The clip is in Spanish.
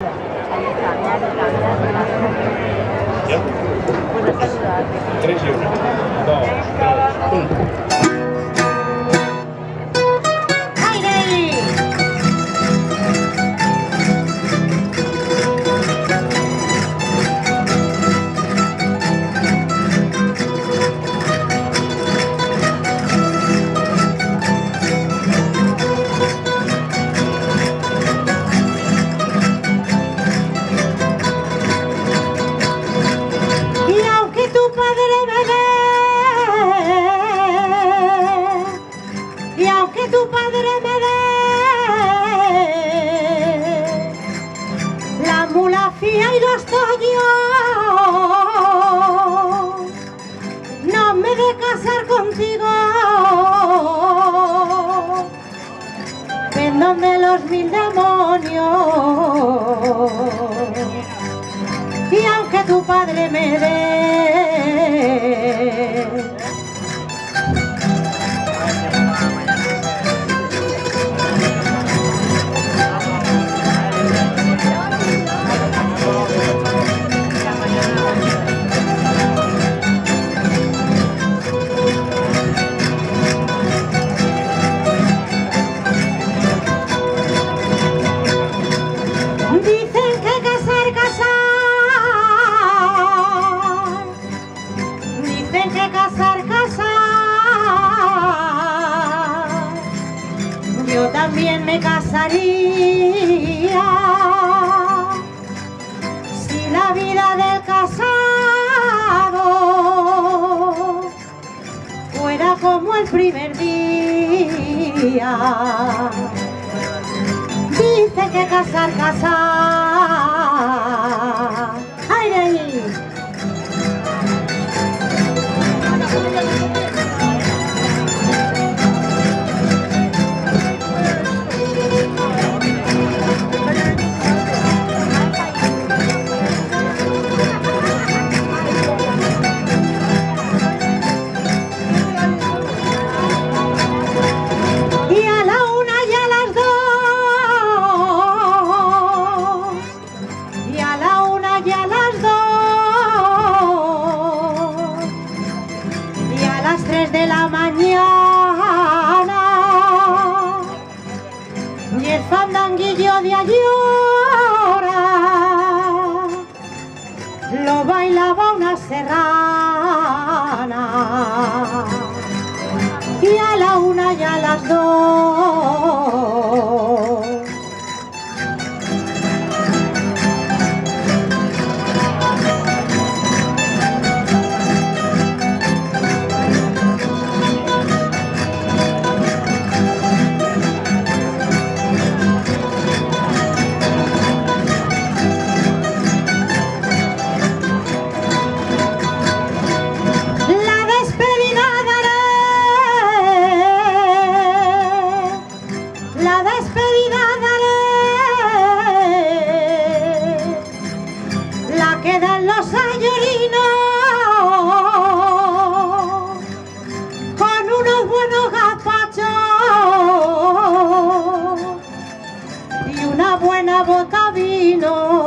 ¿Ya? 3 y 1. 2, 3, 1. Tu padre me dé la mula fía y los tollos, no me de casar contigo, pendón de los 1000 demonios. Y aunque tu padre me dé yo también me casaría si la vida del casado fuera como el primer día. Dice que casar. ¡Ay, de ahí! De la mañana y el fandanguillo de Ayora lo bailaba una serrana, y a la 1 y a las 2 quedan los ayorinos con unos buenos gazpachos y una buena bota vino.